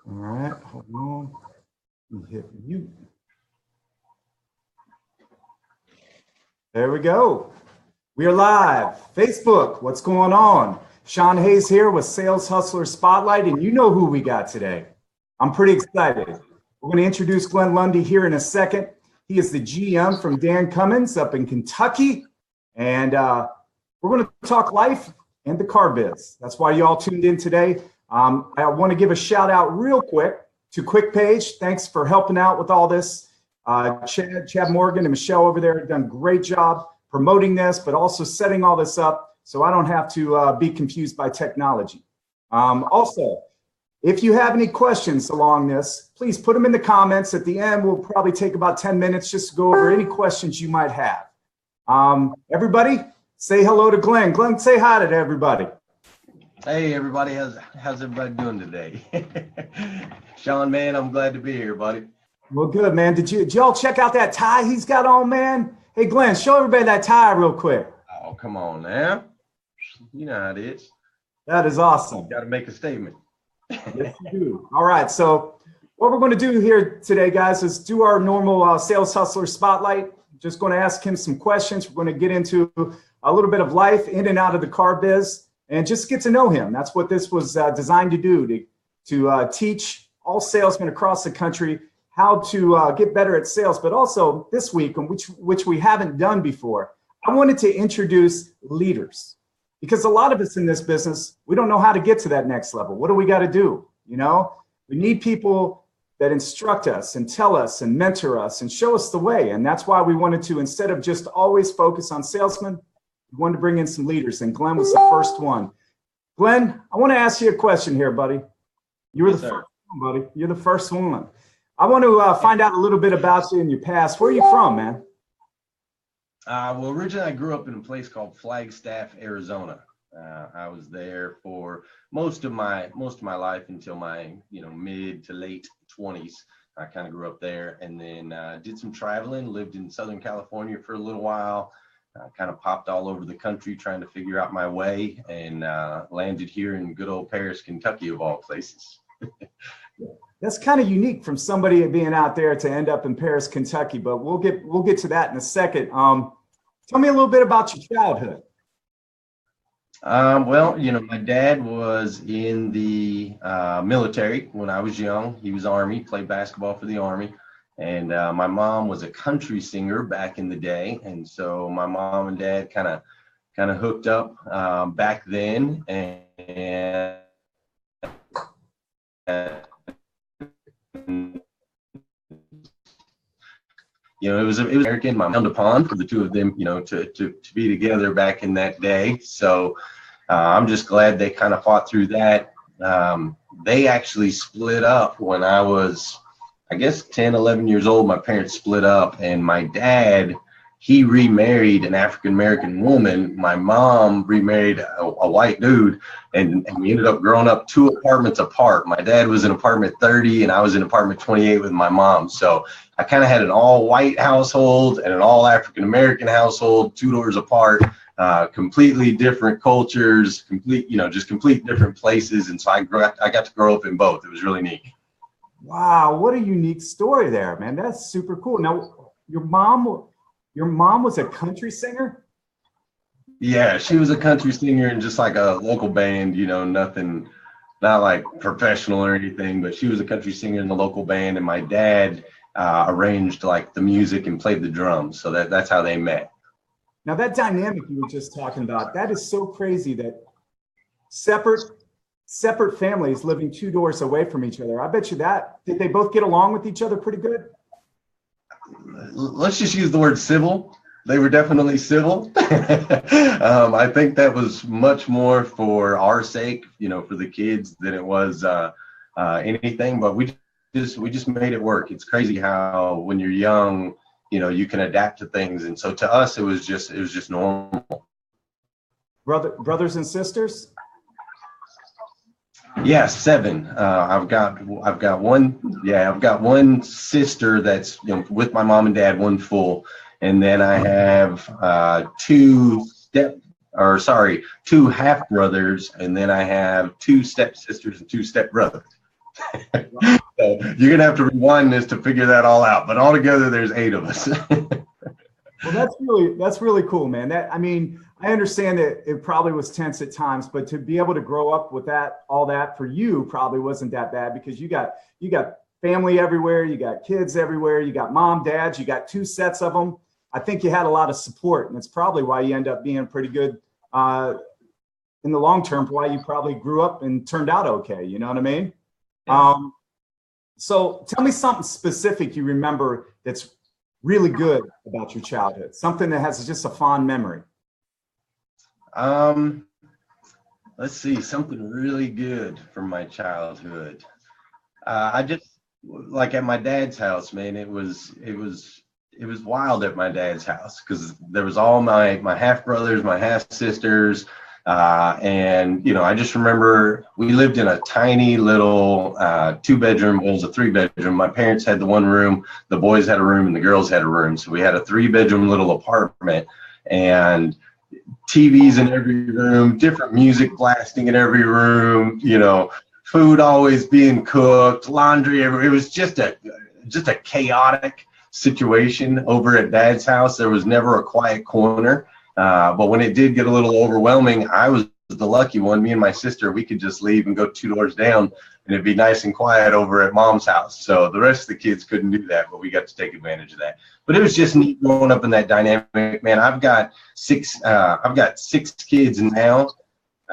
All right, hold on. Let me hit mute. There we go. We are live. Facebook, what's going on? Sean Hayes here with Sales Hustler Spotlight, and you know who we got today. I'm pretty excited. We're going to introduce Glenn Lundy here in a second. He is the GM from Dan Cummins up in Kentucky, and we're going to talk life and the car biz. That's why you all tuned in today. I want to give a shout out real quick to QuickPage. Thanks for helping out with all this. Chad Morgan and Michelle over there have done a great job promoting this, but also setting all this up so I don't have to be confused by technology. Also, if you have any questions along this, please put them in the comments. At the end, we'll probably take about 10 minutes just to go over any questions you might have. Everybody, say hello to Glenn. Glenn, say hi to everybody. Hey everybody, how's everybody doing today? Shawn, man, I'm glad to be here, buddy. Well, good, man. Did y'all check out that tie he's got on, man? Hey, Glenn, show everybody that tie real quick. Oh, come on now. You know how it is. That is awesome. Got to make a statement. Yes, you do. All right, so what we're going to do here today, guys, is do our normal Sales Hustler Spotlight. Just going to ask him some questions. We're going to get into a little bit of life in and out of the car biz and just get to know him. That's what this was designed to do, to teach all salesmen across the country how to get better at sales. But also this week, which we haven't done before, I wanted to introduce leaders, because a lot of us in this business, we don't know how to get to that next level. What do we got to do? You know, we need people that instruct us and tell us and mentor us and show us the way. And that's why we wanted to, instead of just always focus on salesmen, we wanted to bring in some leaders, and Glenn was the first one. Glenn, I want to ask you a question here, buddy. You were the first one, buddy. You're the first one. I want to find out a little bit about you and your past. Where are you from, man? Well, originally I grew up in a place called Flagstaff, Arizona. I was there for most of my life until my mid to late 20s. I kind of grew up there, and then did some traveling. Lived in Southern California for a little while. Kind of popped all over the country trying to figure out my way, and landed here in good old Paris, Kentucky, of all places. That's kind of unique from somebody being out there to end up in Paris, Kentucky, but we'll get to that in a second. Tell me a little bit about your childhood. Well, my dad was in the military when I was young. He was Army, played basketball for the Army. And my mom was a country singer back in the day. And so my mom and dad kind of hooked up back then. And it was American. My mom pond for the two of them, to be together back in that day. So I'm just glad they kind of fought through that. They actually split up when I was, I guess, 10, 11 years old. My parents split up, and my dad, he remarried an African-American woman. My mom remarried a white dude, and we ended up growing up 2 apartments apart. My dad was in apartment 30 and I was in apartment 28 with my mom. So I kind of had an all white household and an all African-American household, 2 doors apart, completely different cultures, just complete different places. And so I got to grow up in both. It was really neat. Wow, what a unique story there, man. That's super cool. Now, your mom was a country singer? Yeah, she was a country singer in just like a local band, nothing, not like professional or anything, but she was a country singer in the local band, and my dad arranged like the music and played the drums. So that's how they met. Now that dynamic you were just talking about, that is so crazy, that separate families living 2 doors away from each other. I bet you did they both get along with each other pretty good? Let's just use the word civil. They were definitely civil. I think that was much more for our sake, for the kids, than it was anything. But we just made it work. It's crazy how when you're young, you can adapt to things. And so to us, it was just normal. Brothers and sisters? Yeah, 7. I've got one sister that's with my mom and dad, one full, and then I have 2 half brothers, and then I have 2 stepsisters and 2 stepbrothers. So you're gonna have to rewind this to figure that all out. But altogether, there's 8 of us. Well, that's really cool, man. I mean, I understand that it probably was tense at times, but to be able to grow up with all that for you probably wasn't that bad, because you got family everywhere, you got kids everywhere, you got mom, dads, you got 2 sets of them. I think you had a lot of support, and it's probably why you end up being pretty good in the long term, for why you probably grew up and turned out okay. You know what I mean? Yeah. So tell me something specific you remember that's really good about your childhood, something that has just a fond memory. Let's see, something really good from my childhood. I just, like at my dad's house, man, it was wild at my dad's house, because there was all my half brothers, my half sisters, and I just remember we lived in a tiny little 2-bedroom. It was a 3-bedroom. My parents had the 1 room, the boys had a room, and the girls had a room. So we had a 3-bedroom little apartment, and TVs in every room, different music blasting in every room, food always being cooked, laundry everywhere. It was just a chaotic situation over at Dad's house. There was never a quiet corner. But when it did get a little overwhelming, I was the lucky one. Me and my sister, we could just leave and go 2 doors down, and it'd be nice and quiet over at Mom's house. So the rest of the kids couldn't do that, but we got to take advantage of that. But it was just neat growing up in that dynamic, man. I've got 6 kids now.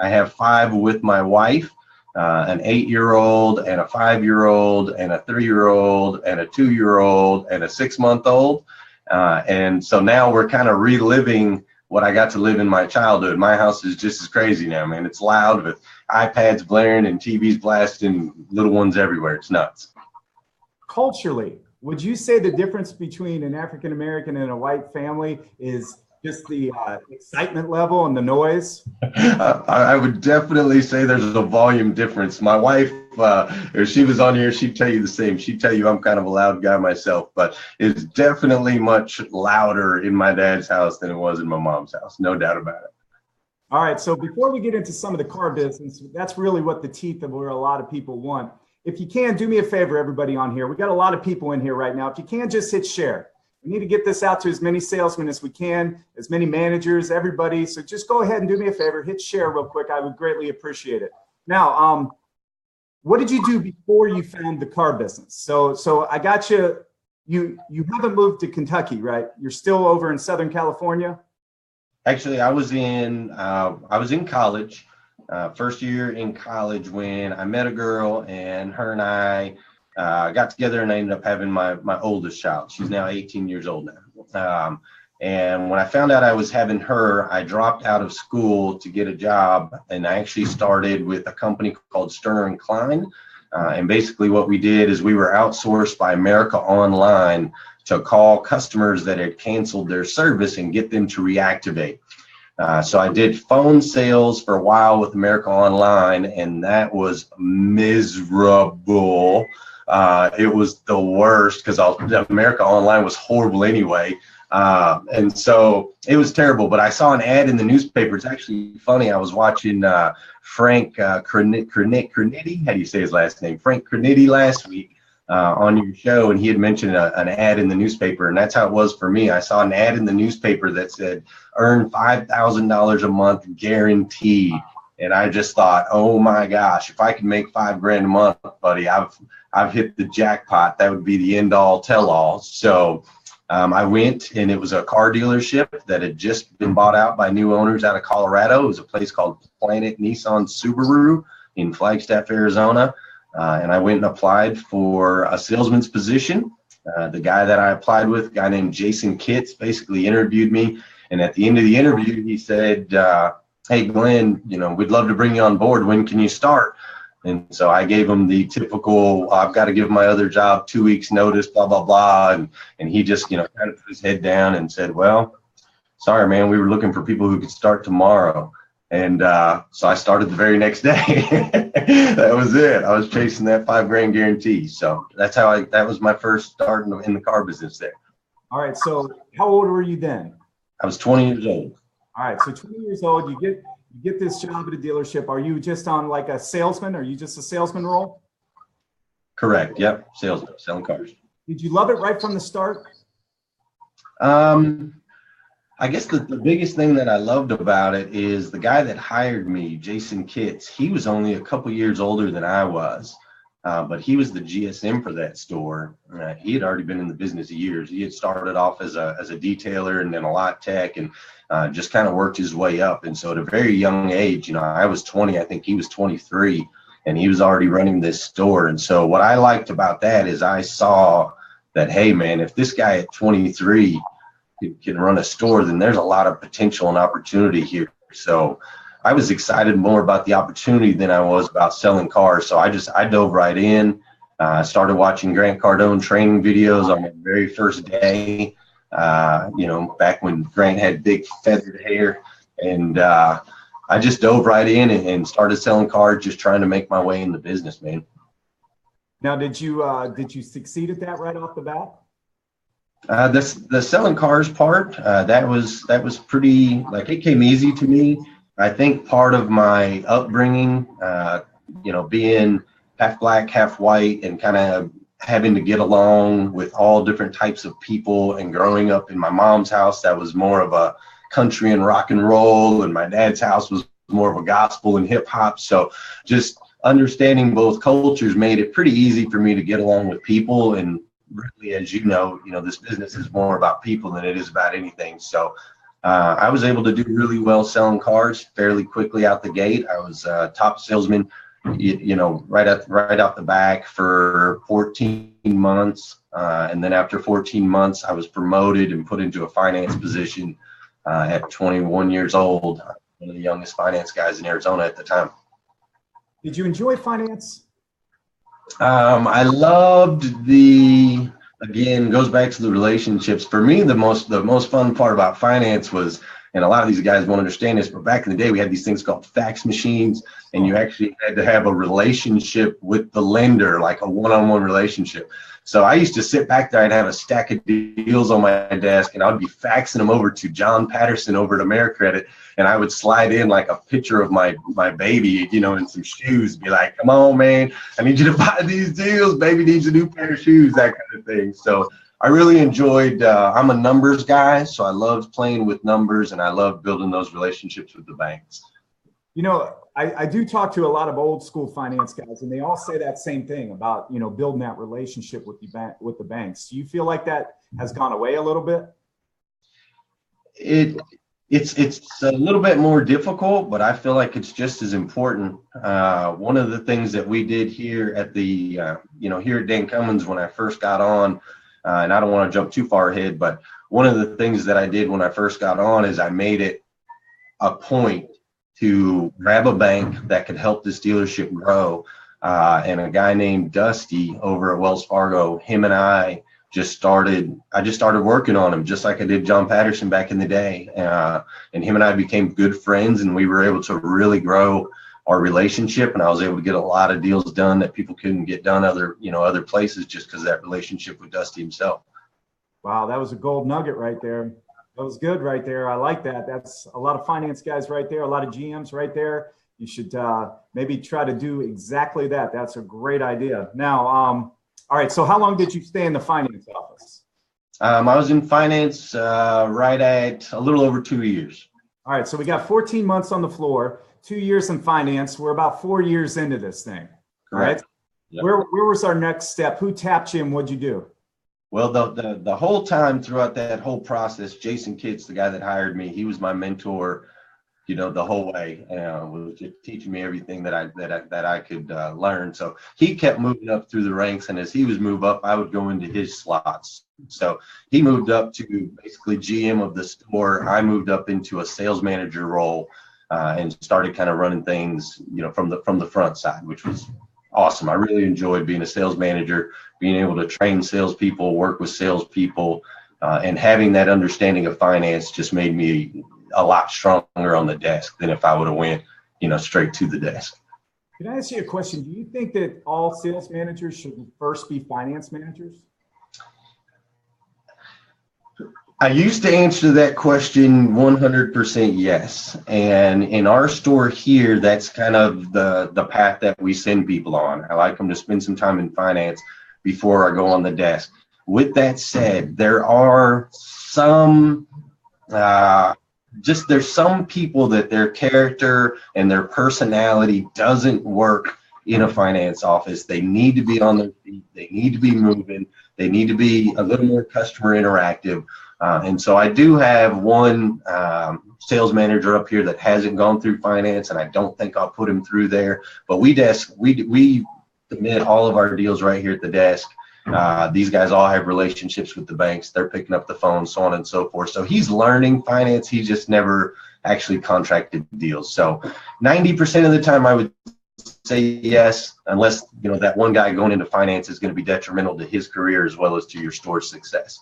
I have 5 with my wife, an 8-year-old and a 5-year-old and a 3-year-old and a 2-year-old and a 6-month-old. And so now we're kind of reliving what I got to live in my childhood. My house is just as crazy now, man. It's loud with iPads blaring and TVs blasting, little ones everywhere. It's nuts. Culturally, would you say the difference between an African American and a white family is just the excitement level and the noise? I would definitely say there's a volume difference. My wife, if she was on here, she'd tell you the same. She'd tell you I'm kind of a loud guy myself, but it's definitely much louder in my dad's house than it was in my mom's house. No doubt about it. All right. So before we get into some of the car business, that's really what the teeth of where a lot of people want. If you can, do me a favor, everybody on here. We got a lot of people in here right now. If you can, just hit share. We need to get this out to as many salesmen as we can, as many managers, everybody. So just go ahead and do me a favor, hit share real quick. I would greatly appreciate it. Now, what did you do before you found the car business? So I got you. You haven't moved to Kentucky, right? You're still over in Southern California. Actually, I was in college, first year in college, when I met a girl, and her and I got together, and I ended up having my oldest child. She's now 18 years old now. And when I found out I was having her, I dropped out of school to get a job, and I actually started with a company called Sterner & Klein. And basically what we did is we were outsourced by America Online to call customers that had canceled their service and get them to reactivate. So I did phone sales for a while with America Online, and that was miserable. It was the worst, because America Online was horrible anyway. And so it was terrible, but I saw an ad in the newspaper. It's actually funny. I was watching Frank Cornetti, how do you say his last name? Frank Cornetti last week on your show, and he had mentioned an ad in the newspaper, and that's how it was for me. I saw an ad in the newspaper that said, earn $5,000 a month guaranteed. And I just thought, oh my gosh, if I could make $5,000 a month, buddy, I've hit the jackpot. That would be the end all tell all. So I went, and it was a car dealership that had just been bought out by new owners out of Colorado. It was a place called Planet Nissan Subaru in Flagstaff, Arizona. And I went and applied for a salesman's position. The guy that I applied with, a guy named Jason Kitts, basically interviewed me. And at the end of the interview, he said, hey, Glenn, we'd love to bring you on board. When can you start? And so I gave him the typical, I've got to give my other job 2 weeks notice, blah, blah, blah. And he just, kind of put his head down and said, well, sorry, man, we were looking for people who could start tomorrow. And so I started the very next day. That was it. I was chasing that $5,000 guarantee. So that's how that was my first start in the car business there. All right. So how old were you then? I was 20 years old. All right. So 20 years old, you get this job at a dealership. Are you just on like a salesman? Are you just a salesman role? Correct. Yep. Sales, selling cars. Did you love it right from the start? I guess the biggest thing that I loved about it is the guy that hired me, Jason Kitts. He was only a couple years older than I was, but he was the GSM for that store. He had already been in the business years. He had started off as a detailer and then a lot tech, and just kind of worked his way up. And so at a very young age, you know, I was 20, I think he was 23, and he was already running this store. And so what I liked about that is I saw that, hey man, if this guy at 23 can run a store, then there's a lot of potential and opportunity here. So I was excited more about the opportunity than I was about selling cars. So I dove right in. Started watching Grant Cardone training videos on my very first day, you know, back when Grant had big feathered hair. And I just dove right in and started selling cars, just trying to make my way in the business, man. Now, did you succeed at that right off the bat? The selling cars part, that was pretty, like, it came easy to me. I think part of my upbringing, you know, being half black, half white, and kind of having to get along with all different types of people, and growing up in my mom's house that was more of a country and rock and roll, and my dad's house was more of a gospel and hip hop. So just understanding both cultures made it pretty easy for me to get along with people. And really, as you know, this business is more about people than it is about anything. So I was able to do really well selling cars fairly quickly out the gate. I was top salesman, you know, right out the back for 14 months. And then after 14 months, I was promoted and put into a finance position at 21 years old, one of the youngest finance guys in Arizona at the time. Did you enjoy finance? I loved again, goes back to the relationships. For me, the most fun part about finance was, and a lot of these guys won't understand this, but back in the day, we had these things called fax machines, and you actually had to have a relationship with the lender, like a one-on-one relationship. So I used to sit back there, I'd have a stack of deals on my desk, and I'd be faxing them over to John Patterson over at AmeriCredit, and I would slide in like a picture of my baby, you know, in some shoes, be like, come on, man, I need you to buy these deals, baby needs a new pair of shoes, that kind of thing. So I really enjoyed, I'm a numbers guy, so I loved playing with numbers, and I loved building those relationships with the banks. You know, I do talk to a lot of old school finance guys, and they all say that same thing about, you know, building that relationship with the banks. Do you feel like that has gone away a little bit? It's a little bit more difficult, but I feel like it's just as important. One of the things that we did here at the, here at Dan Cummins when I first got on, and I don't want to jump too far ahead, but one of the things that I did when I first got on is I made it a point to grab a bank that could help this dealership grow. And a guy named Dusty over at Wells Fargo, him and I just started working on him, just like I did John Patterson back in the day. And him and I became good friends, and we were able to really grow our relationship. And I was able to get a lot of deals done that people couldn't get done other places, just because of that relationship with Dusty himself. Wow, that was a gold nugget right there. That was good right there. I like that. That's a lot of finance guys right there, a lot of GMs right there. You should maybe try to do exactly that. That's a great idea. Now, all right, so how long did you stay in the finance office? I was in finance right at a little over 2 years. All right, so we got 14 months on the floor, 2 years in finance. We're about 4 years into this thing. All right. Yep. Where was our next step? Who tapped you and what'd you do? Well, the whole time throughout that whole process, Jason Kitts, the guy that hired me, he was my mentor, the whole way. Was just teaching me everything that I could learn. So he kept moving up through the ranks, and as he was moved up, I would go into his slots. So he moved up to basically GM of the store. I moved up into a sales manager role and started kind of running things, from the front side, which was awesome. I really enjoyed being a sales manager, being able to train salespeople, work with salespeople, and having that understanding of finance just made me a lot stronger on the desk than if I would have went, straight to the desk. Can I ask you a question? Do you think that all sales managers should first be finance managers? I used to answer that question 100% yes. And in our store here, that's kind of the path that we send people on. I like them to spend some time in finance before I go on the desk. With that said, there are some, there's some people that their character and their personality doesn't work in a finance office. They need to be on their feet. They need to be moving. They need to be a little more customer interactive. And so I do have one sales manager up here that hasn't gone through finance, and I don't think I'll put him through there. But we submit all of our deals right here at the desk. These guys all have relationships with the banks. They're picking up the phone, so on and so forth. So he's learning finance. He just never actually contracted deals. So 90% of the time I would say yes, unless that one guy going into finance is going to be detrimental to his career as well as to your store's success.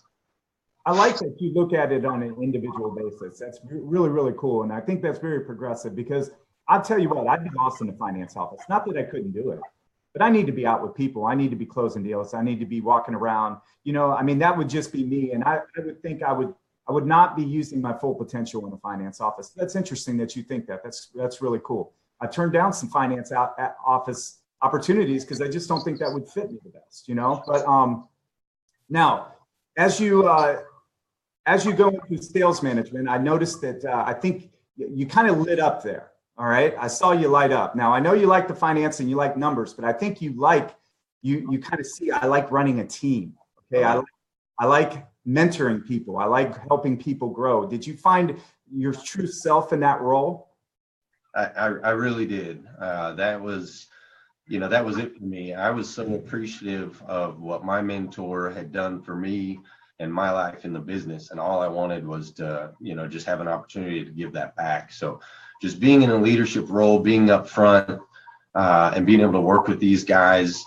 I like that you look at it on an individual basis. That's really, really cool. And I think that's very progressive, because I'll tell you what, I'd be lost in the finance office. Not that I couldn't do it, but I need to be out with people. I need to be closing deals. I need to be walking around. That would just be me. And I would think I would not be using my full potential in the finance office. That's interesting that you think that. That's really cool. I turned down some finance office opportunities because I just don't think that would fit me the best, But now, as you go into sales management, I noticed that I think you kind of lit up there. All right. I saw you light up. Now, I know you like the finance and you like numbers, but I think you kind of see, I like running a team. Okay. I like mentoring people. I like helping people grow. Did you find your true self in that role? I really did. That was it for me. I was so appreciative of what my mentor had done for me and my life in the business. And all I wanted was to, just have an opportunity to give that back. So just being in a leadership role, being up front, and being able to work with these guys,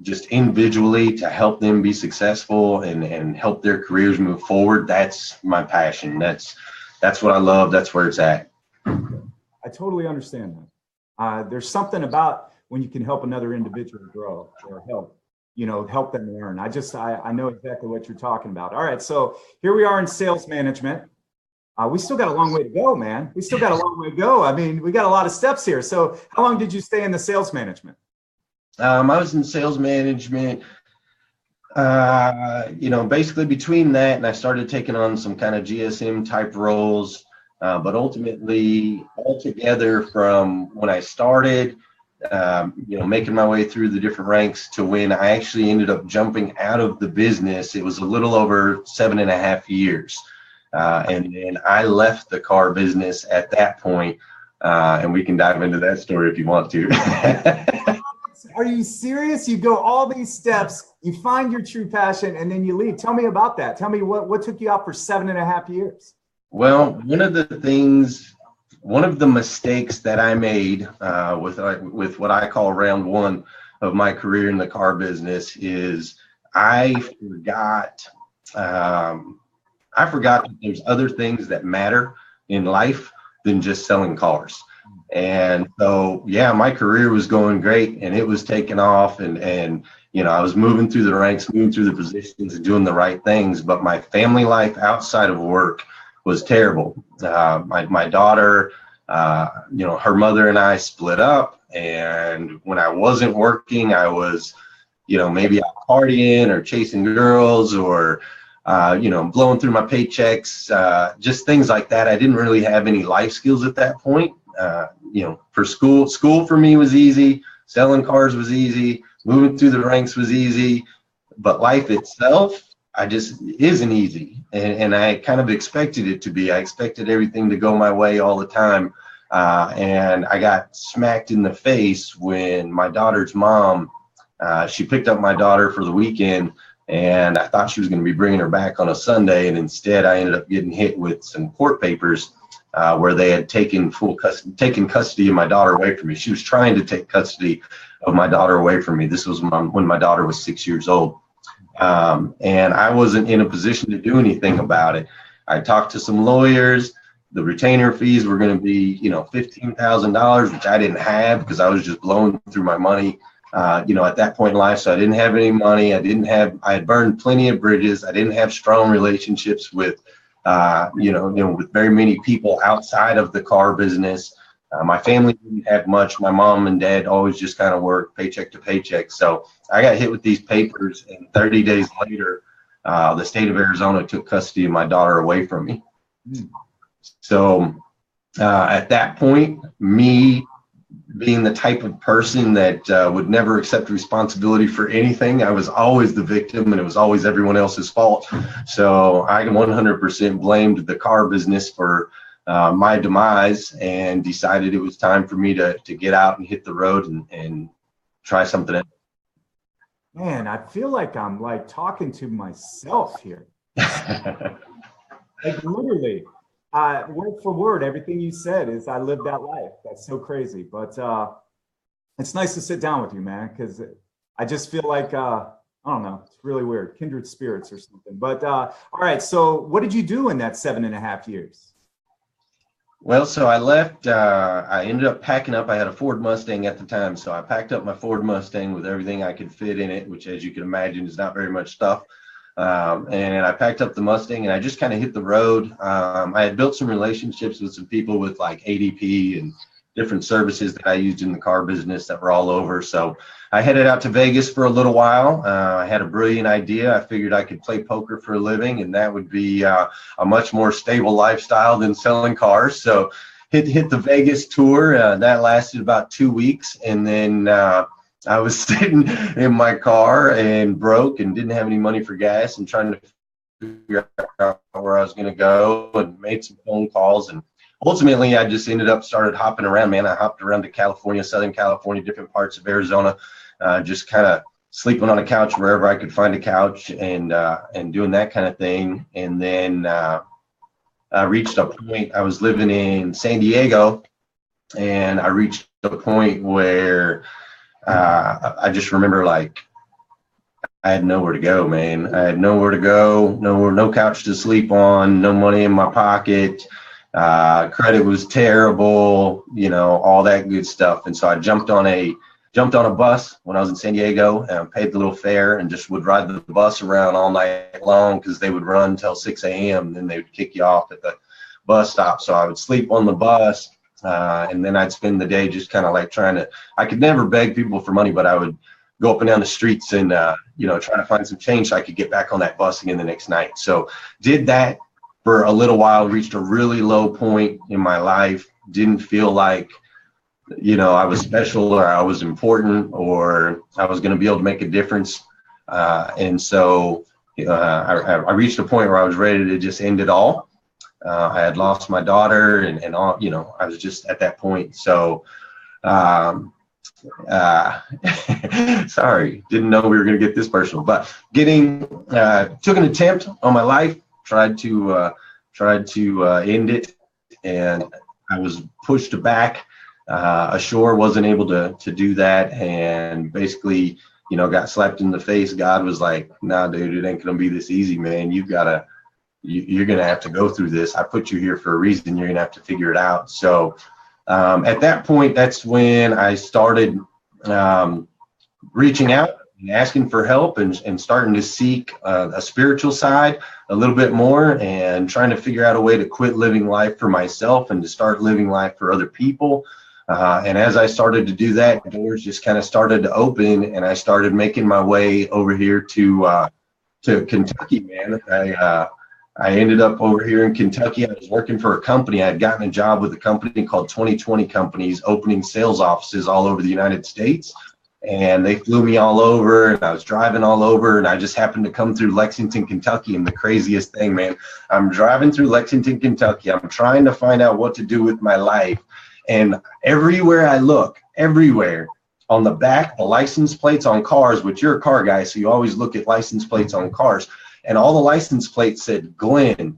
just individually to help them be successful and help their careers move forward. That's my passion. That's what I love. That's where it's at. I totally understand that. There's something about when you can help another individual grow or help them learn. I know exactly what you're talking about. All right. So here we are in sales management. We still got a long way to go, man. We still got a long way to go. I mean, we got a lot of steps here. So how long did you stay in the sales management? I was in sales management, basically between that and I started taking on some kind of GSM type roles. But ultimately, altogether from when I started, making my way through the different ranks to when I actually ended up jumping out of the business, it was a little over 7.5 years. And then I left the car business at that point, and we can dive into that story if you want to. Are you serious? You go all these steps, you find your true passion, and then you leave. Tell me about that. Tell me what took you out for 7.5 years. Well, one of the mistakes that I made with what I call round one of my career in the car business is I forgot that there's other things that matter in life than just selling cars. And so, yeah, my career was going great and it was taking off and I was moving through the ranks, moving through the positions and doing the right things. But my family life outside of work was terrible. My daughter, her mother and I split up, and when I wasn't working, I was, maybe out partying or chasing girls or, blowing through my paychecks, just things like that. I didn't really have any life skills at that point. For school for me was easy. Selling cars was easy. Moving through the ranks was easy, but life itself, isn't easy. And I kind of expected it to be. I expected everything to go my way all the time. And I got smacked in the face when my daughter's mom, she picked up my daughter for the weekend, and I thought she was going to be bringing her back on a Sunday. And instead I ended up getting hit with some court papers where they had taken custody of my daughter away from me. She was trying to take custody of my daughter away from me. This was when my daughter was 6 years old. And I wasn't in a position to do anything about it. I talked to some lawyers. The retainer fees were going to be, $15,000, which I didn't have because I was just blowing through my money at that point in life. So I didn't have any money. I had burned plenty of bridges. I didn't have strong relationships with, with very many people outside of the car business. My family didn't have much. My mom and dad always just kind of worked paycheck to paycheck. So I got hit with these papers, and 30 days later, the state of Arizona took custody of my daughter away from me. So at that point, me being the type of person that would never accept responsibility for anything, I was always the victim, and it was always everyone else's fault. So I 100% blamed the car business for my demise, and decided it was time for me to get out and hit the road and try something else. Man, I feel like I'm like talking to myself here. Like literally, word for word, everything you said is I lived that life. That's so crazy. But it's nice to sit down with you, man, because I just feel like, I don't know, it's really weird. Kindred spirits or something. But all right, so what did you do in that 7.5 years? Well, so I left, I ended up packing up. I had a Ford Mustang at the time. So I packed up my Ford Mustang with everything I could fit in it, which, as you can imagine, is not very much stuff. And I packed up the Mustang, and I just kind of hit the road. I had built some relationships with some people with like ADP and different services that I used in the car business that were all over. So I headed out to Vegas for a little while. I had a brilliant idea. I figured I could play poker for a living, and that would be a much more stable lifestyle than selling cars. So hit the Vegas tour. That lasted about 2 weeks. And then I was sitting in my car and broke and didn't have any money for gas, and trying to figure out where I was going to go, and made some phone calls. And ultimately, I just started hopping around, man. I hopped around to California, Southern California, different parts of Arizona, just kind of sleeping on a couch wherever I could find a couch, and doing that kind of thing. And then I reached a point. I was living in San Diego, and I reached a point where I just remember, like, I had nowhere to go, man. I had nowhere to go, no couch to sleep on, no money in my pocket. Credit was terrible, all that good stuff. And so I jumped on a bus when I was in San Diego, and paid the little fare, and just would ride the bus around all night long, because they would run till 6 a.m. Then they would kick you off at the bus stop. So I would sleep on the bus, and then I'd spend the day just kind of like I could never beg people for money, but I would go up and down the streets and, try to find some change so I could get back on that bus again the next night. So did that for a little while, reached a really low point in my life, didn't feel like, I was special, or I was important, or I was going to be able to make a difference. And so I reached a point where I was ready to just end it all. I had lost my daughter, and all, I was just at that point. So, sorry, didn't know we were going to get this personal, but took an attempt on my life, tried to end it, and I was pushed back ashore, wasn't able to do that, and basically, got slapped in the face. God was like, "Nah, dude, it ain't gonna be this easy, man. You're gonna have to go through this. I put you here for a reason. You're gonna have to figure it out." So at that point, that's when I started reaching out and asking for help, and starting to seek a spiritual side a little bit more, and trying to figure out a way to quit living life for myself and to start living life for other people. And as I started to do that, doors just kind of started to open, and I started making my way over here to Kentucky, man. I ended up over here in Kentucky. I was working for a company. I had gotten a job with a company called 2020 Companies, opening sales offices all over the United States. And they flew me all over, and I was driving all over, and I just happened to come through Lexington, Kentucky. And the craziest thing, man, I'm driving through Lexington, Kentucky. I'm trying to find out what to do with my life. And everywhere I look, everywhere on the back, the license plates on cars, which you're a car guy, so you always look at license plates on cars. And all the license plates said Glenn,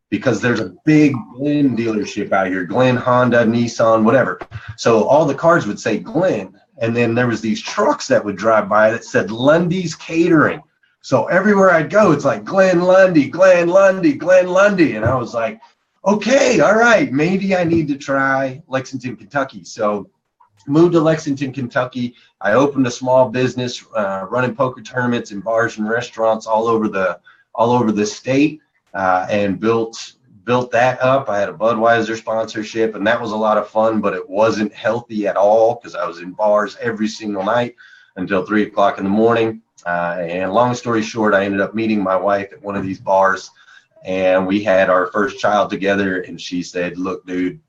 because there's a big Glenn dealership out here, Glenn, Honda, Nissan, whatever. So all the cars would say Glenn. And then there was these trucks that would drive by that said Lundy's Catering. So everywhere I'd go, it's like Glenn Lundy, Glenn Lundy, Glenn Lundy. And I was like, okay, all right, maybe I need to try Lexington, Kentucky. So moved to Lexington, Kentucky. I opened a small business running poker tournaments in bars and restaurants all over the state, and built that up. I had a Budweiser sponsorship, and that was a lot of fun, but it wasn't healthy at all because I was in bars every single night until 3 o'clock in the morning. And long story short, I ended up meeting my wife at one of these bars, and we had our first child together. And she said, "Look, dude,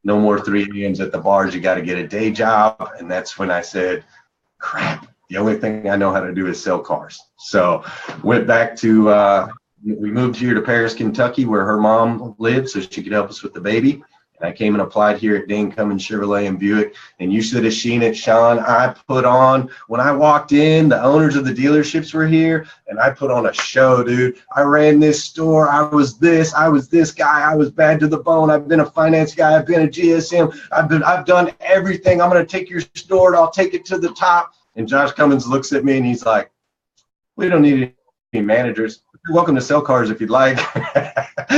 no more 3 a.m.s at the bars. You got to get a day job." And that's when I said, crap, the only thing I know how to do is sell cars. So went back to, we moved here to Paris, Kentucky, where her mom lived so she could help us with the baby. And I came and applied here at Dan Cummins Chevrolet and Buick. And you should have seen it, Shawn. I put on, when I walked in, the owners of the dealerships were here, and I put on a show, dude. I ran this store. I was this guy. I was bad to the bone. I've been a finance guy. I've been a GSM. I've done everything. I'm going to take your store and I'll take it to the top. And Josh Cummins looks at me and he's like, "We don't need any managers. You're welcome to sell cars if you'd like."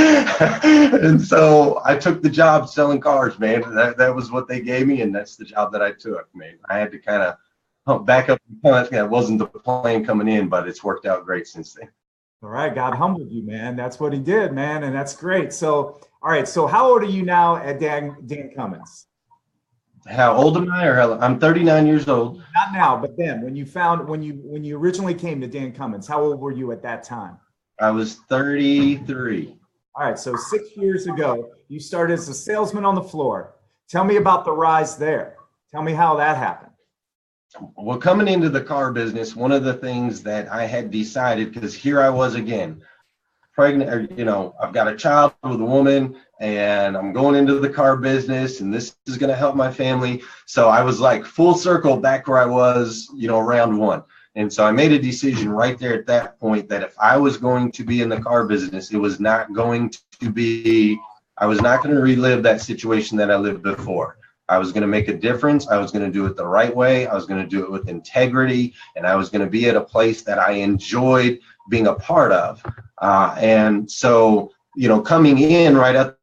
And so I took the job selling cars, man. That was what they gave me, and that's the job that I took, man. I had to kind of pump back up and punt. That wasn't the plan coming in, but it's worked out great since then. All right, God humbled you, man. That's what he did, man, and that's great. So, all right, so how old are you now at Dan Cummins? How old am I? I'm 39 years old. Not now, but then when you originally came to Dan Cummins, how old were you at that time? I was 33. All right, so 6 years ago, you started as a salesman on the floor. Tell me about the rise there. Tell me how that happened. Well, coming into the car business, one of the things that I had decided, because here I was again, pregnant, I've got a child with a woman, and I'm going into the car business, and this is going to help my family. So I was like full circle back where I was, round one. And so I made a decision right there at that point that if I was going to be in the car business, I was not going to relive that situation that I lived before. I was going to make a difference. I was going to do it the right way. I was going to do it with integrity, and I was going to be at a place that I enjoyed being a part of. And so, coming in right at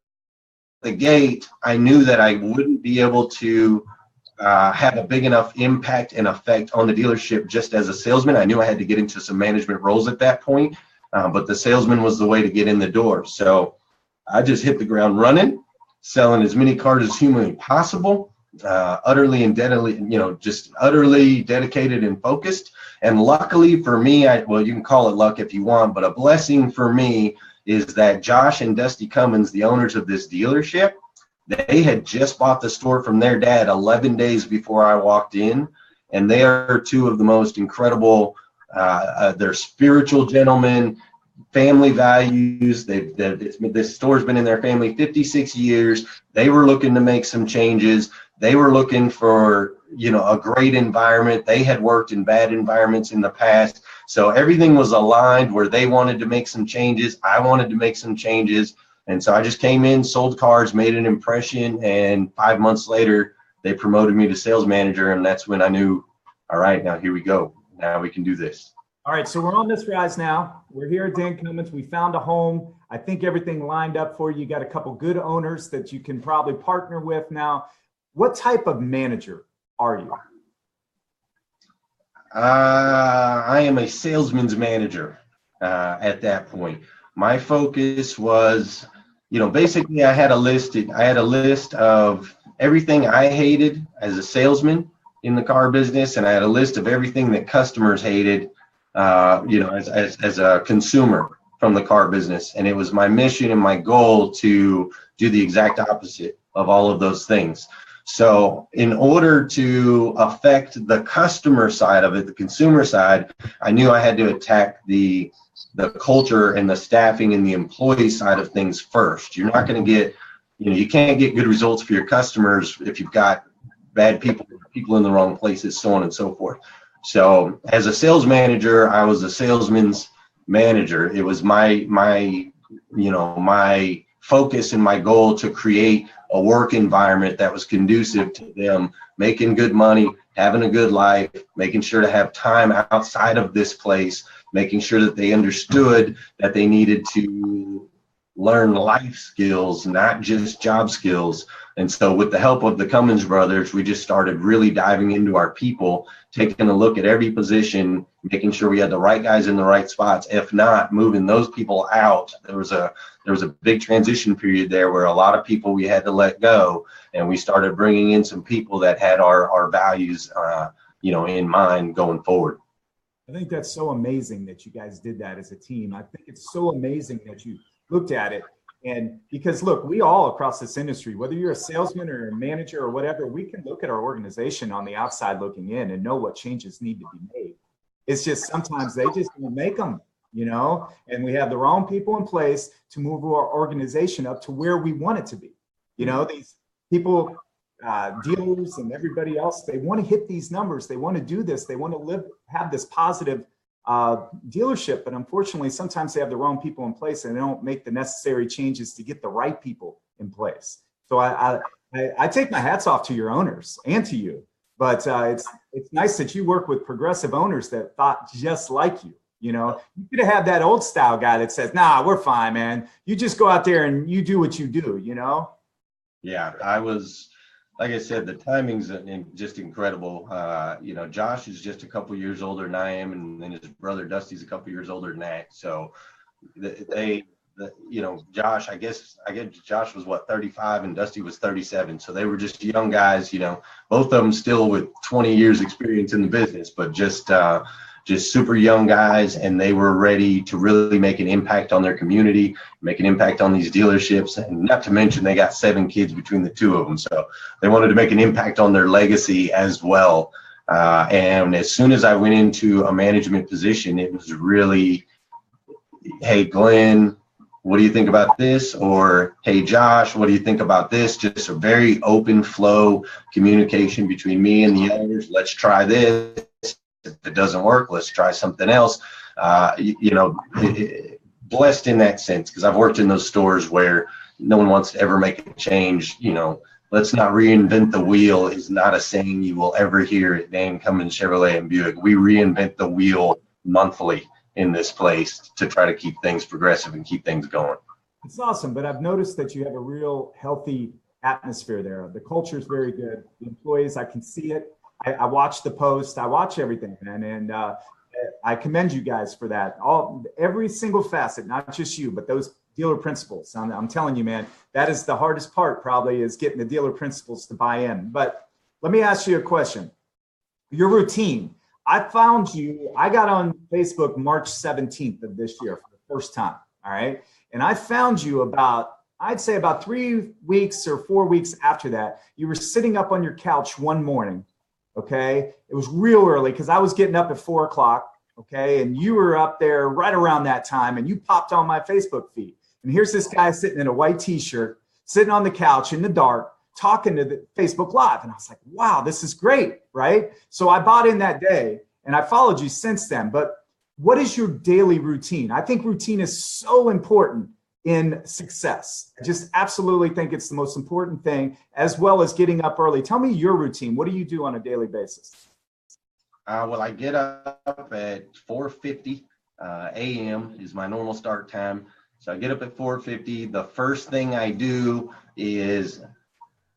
the gate, I knew that I wouldn't be able to have a big enough impact and effect on the dealership just as a salesman. I knew I had to get into some management roles at that point, but the salesman was the way to get in the door. So I just hit the ground running, selling as many cars as humanly possible, utterly dedicated and focused. And luckily for me, you can call it luck if you want, but a blessing for me is that Josh and Dusty Cummins, the owners of this dealership, they had just bought the store from their dad 11 days before I walked in, and they are two of the most incredible, they're spiritual gentlemen, family values. This store's been in their family 56 years. They were looking to make some changes. They were looking for, a great environment. They had worked in bad environments in the past. So everything was aligned where they wanted to make some changes. I wanted to make some changes. And so I just came in, sold cars, made an impression, and 5 months later, they promoted me to sales manager, and that's when I knew, all right, now here we go. Now we can do this. All right, so we're on this rise now. We're here at Dan Cummins. We found a home. I think everything lined up for you. You got a couple good owners that you can probably partner with now. What type of manager are you? I am a salesman's manager at that point. My focus was, basically I had a list of everything I hated as a salesman in the car business, and I had a list of everything that customers hated, as a consumer from the car business. And it was my mission and my goal to do the exact opposite of all of those things. So in order to affect the customer side of it, the consumer side, I knew I had to attack the culture and the staffing and the employee side of things first. You're not going to get, you can't get good results for your customers if you've got bad people in the wrong places, so on and so forth. So as a sales manager, I was a salesman's manager. It was my focus and my goal to create a work environment that was conducive to them making good money, having a good life, making sure to have time outside of this place, making sure that they understood that they needed to, learn life skills, not just job skills. And so with the help of the Cummins brothers, we just started really diving into our people, taking a look at every position, making sure we had the right guys in the right spots. If not, moving those people out. There was a big transition period there where a lot of people we had to let go, and we started bringing in some people that had our values, in mind going forward. I think that's so amazing that you guys did that as a team. I think it's so amazing that you looked at it. And because look, we all across this industry, whether you're a salesman or a manager or whatever, we can look at our organization on the outside looking in and know what changes need to be made. It's just sometimes they just don't make them, and we have the wrong people in place to move our organization up to where we want it to be. These people, dealers and everybody else, they want to hit these numbers. They want to do this. They want to have this positive dealership, but unfortunately, sometimes they have the wrong people in place and they don't make the necessary changes to get the right people in place. So I take my hats off to your owners and to you, but it's nice that you work with progressive owners that thought just like you. You could have had that old style guy that says, "Nah, we're fine, man. You just go out there and you do what you do." Yeah, I was. Like I said, the timing's just incredible. Josh is just a couple years older than I am, and then his brother Dusty's a couple years older than that. So Josh, I guess Josh was 35 and Dusty was 37. So they were just young guys, both of them still with 20 years experience in the business, but just super young guys, and they were ready to really make an impact on their community, make an impact on these dealerships, and not to mention they got 7 kids between the two of them. So they wanted to make an impact on their legacy as well. And as soon as I went into a management position, it was really, "Hey, Glenn, what do you think about this?" Or, "Hey, Josh, what do you think about this?" Just a very open flow communication between me and the owners. Let's try this. If it doesn't work, let's try something else. Blessed in that sense, because I've worked in those stores where no one wants to ever make a change. Let's not reinvent the wheel is not a saying you will ever hear at Dan Cummins Chevrolet and Buick. We reinvent the wheel monthly in this place to try to keep things progressive and keep things going. It's awesome, but I've noticed that you have a real healthy atmosphere there. The culture is very good. The employees, I can see it. I watch the post. I watch everything, man, and I commend you guys for that. Every single facet, not just you, but those dealer principals. I'm telling you, man, that is the hardest part. Probably is getting the dealer principals to buy in. But let me ask you a question. Your routine. I found you. I got on Facebook March 17th of this year for the first time. All right, and I found you I'd say about 3 weeks or 4 weeks after that. You were sitting up on your couch one morning. Okay. It was real early because I was getting up at 4 o'clock. Okay. And you were up there right around that time and you popped on my Facebook feed. And here's this guy sitting in a white t-shirt, sitting on the couch in the dark, talking to the Facebook Live. And I was like, wow, this is great. Right. So I bought in that day and I followed you since then. But what is your daily routine? I think routine is so important in success. I just absolutely think it's the most important thing, as well as getting up early. Tell me your routine. What do you do on a daily basis? Well, I get up at 4:50 a.m. is my normal start time. So I get up at 4:50. The first thing I do is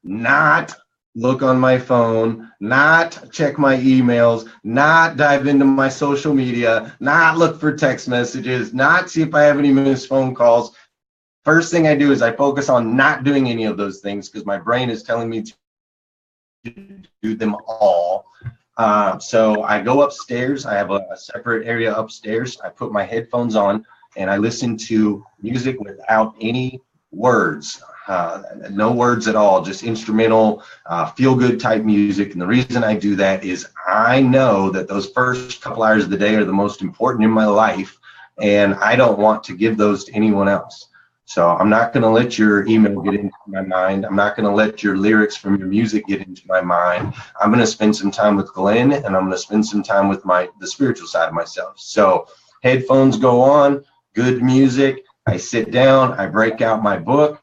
not look on my phone, not check my emails, not dive into my social media, not look for text messages, not see if I have any missed phone calls. First thing I do is I focus on not doing any of those things because my brain is telling me to do them all. So I go upstairs. I have a separate area upstairs. I put my headphones on and I listen to music without any words. No words at all, just instrumental, feel-good type music. And the reason I do that is I know that those first couple hours of the day are the most important in my life, and I don't want to give those to anyone else. So I'm not going to let your email get into my mind. I'm not going to let your lyrics from your music get into my mind. I'm going to spend some time with Glenn, and I'm going to spend some time with the spiritual side of myself. So headphones go on, good music. I sit down, I break out my book.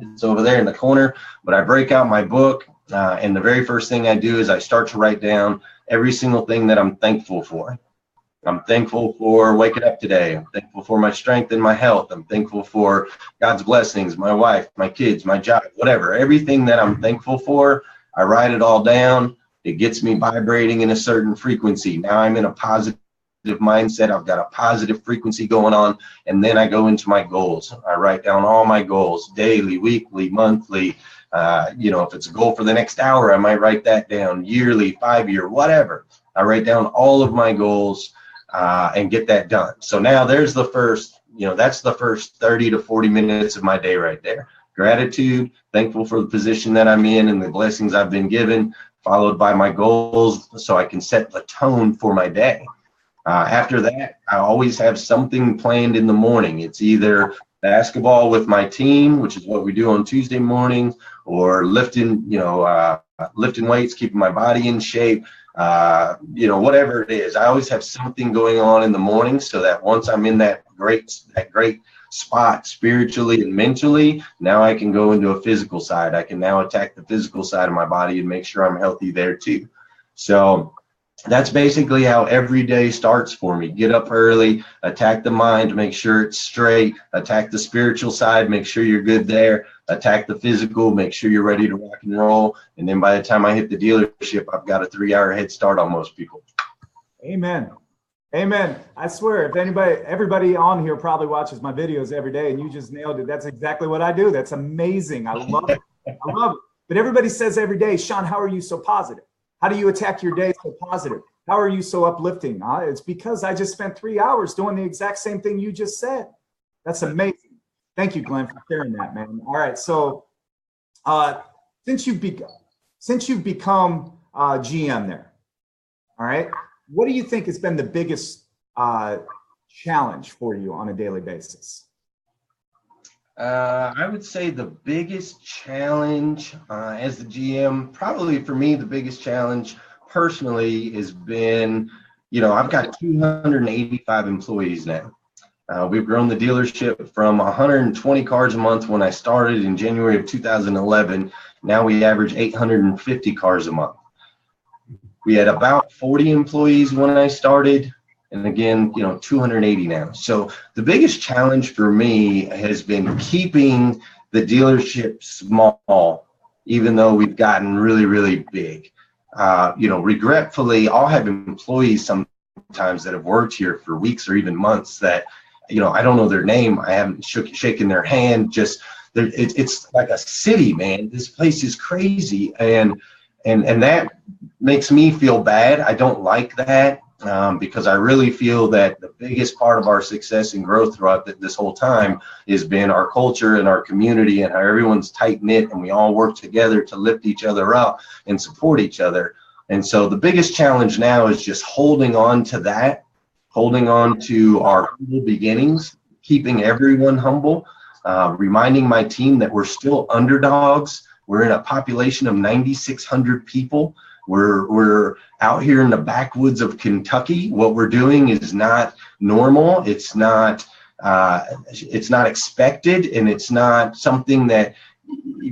It's over there in the corner, but I break out my book. And the very first thing I do is I start to write down every single thing that I'm thankful for. I'm thankful for waking up today. I'm thankful for my strength and my health. I'm thankful for God's blessings, my wife, my kids, my job, whatever. Everything that I'm thankful for, I write it all down. It gets me vibrating in a certain frequency. Now I'm in a positive mindset. I've got a positive frequency going on. And then I go into my goals. I write down all my goals daily, weekly, monthly. If it's a goal for the next hour, I might write that down, yearly, 5-year, whatever. I write down all of my goals and get that done. So now there's the first, that's the first 30 to 40 minutes of my day right there. Gratitude, thankful for the position that I'm in and the blessings I've been given, followed by my goals so I can set the tone for my day. After that, I always have something planned in the morning. It's either basketball with my team, which is what we do on Tuesday mornings, or lifting weights, keeping my body in shape, whatever it is. I always have something going on in the morning so that once I'm in that great spot spiritually and mentally, now I can go into a physical side. I can now attack the physical side of my body and make sure I'm healthy there too. So that's basically how every day starts for me. Get up early, attack the mind, make sure it's straight, attack the spiritual side, make sure you're good there, attack the physical, make sure you're ready to rock and roll. And then by the time I hit the dealership, I've got a 3-hour head start on most people. Amen. Amen. I swear, if everybody on here probably watches my videos every day, and you just nailed it. That's exactly what I do. That's amazing. I love it. I love it. But everybody says every day, Shawn, how are you so positive? How do you attack your day so positive? How are you so uplifting? It's because I just spent 3 hours doing the exact same thing you just said. That's amazing. Thank you, Glenn, for sharing that, man. All right. So since you've become GM there, all right, what do you think has been the biggest challenge for you on a daily basis? I would say the biggest challenge as the GM, probably for me, the biggest challenge personally has been, I've got 285 employees now. We've grown the dealership from 120 cars a month when I started in January of 2011. Now we average 850 cars a month. We had about 40 employees when I started. And again, 280 now. So the biggest challenge for me has been keeping the dealership small, even though we've gotten really, really big. Regretfully, I'll have employees sometimes that have worked here for weeks or even months that, I don't know their name. I haven't shaken their hand. It's like a city, man. This place is crazy. And that makes me feel bad. I don't like that. Because I really feel that the biggest part of our success and growth throughout this whole time has been our culture and our community and how everyone's tight knit and we all work together to lift each other up and support each other. And so the biggest challenge now is just holding on to that, holding on to our humble beginnings, keeping everyone humble, reminding my team that we're still underdogs. We're in a population of 9,600 people. We're out here in the backwoods of Kentucky. What we're doing is not normal. It's not expected, and it's not something that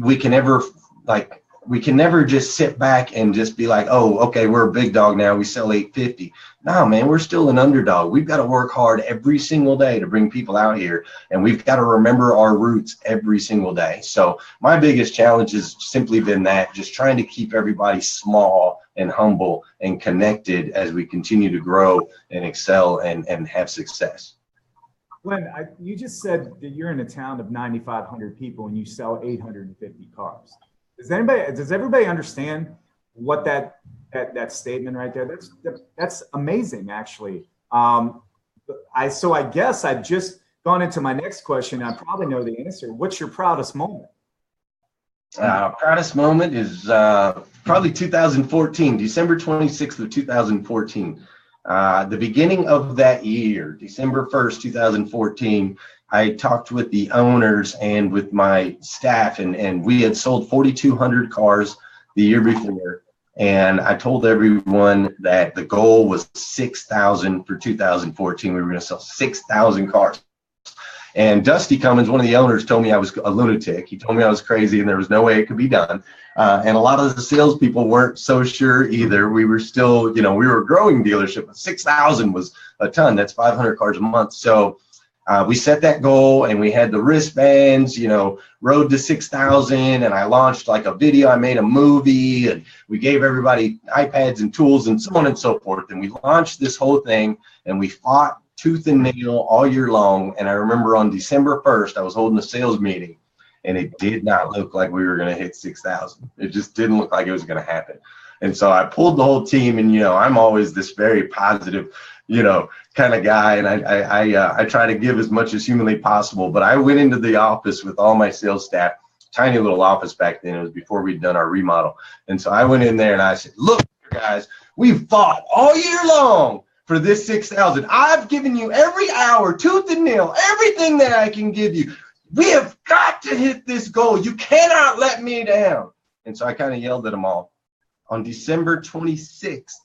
we can ever just sit back and just be like, oh, okay, we're a big dog now. We sell 850. No, man, we're still an underdog. We've got to work hard every single day to bring people out here, and we've got to remember our roots every single day. So my biggest challenge has simply been that, just trying to keep everybody small and humble and connected as we continue to grow and excel and have success. Glenn, you just said that you're in a town of 9,500 people and you sell 850 cars. Does everybody understand what that statement right there? That's amazing, actually. I guess I've just gone into my next question. I probably know the answer. What's your proudest moment? Proudest moment is probably 2014, December 26th of 2014. The beginning of that year, December 1st, 2014, I talked with the owners and with my staff, and we had sold 4,200 cars the year before. And I told everyone that the goal was 6,000 for 2014. We were going to sell 6,000 cars. And Dusty Cummins, one of the owners, told me I was a lunatic. He told me I was crazy and there was no way it could be done. And a lot of the salespeople weren't so sure either. We were still, we were a growing dealership, but 6,000 was a ton. That's 500 cars a month. So we set that goal, and we had the wristbands, road to 6,000, and I launched like a video. I made a movie, and we gave everybody iPads and tools and so on and so forth. And we launched this whole thing, and we fought tooth and nail all year long. And I remember on December 1st, I was holding a sales meeting, and it did not look like we were going to hit 6,000. It just didn't look like it was going to happen. And so I pulled the whole team, and, I'm always this very positive, kind of guy. And I try to give as much as humanly possible, but I went into the office with all my sales staff, tiny little office back then. It was before we'd done our remodel. And so I went in there and I said, look, guys, we've fought all year long for this 6,000. I've given you every hour, tooth and nail, everything that I can give you. We have got to hit this goal. You cannot let me down. And so I kind of yelled at them all. On December 26th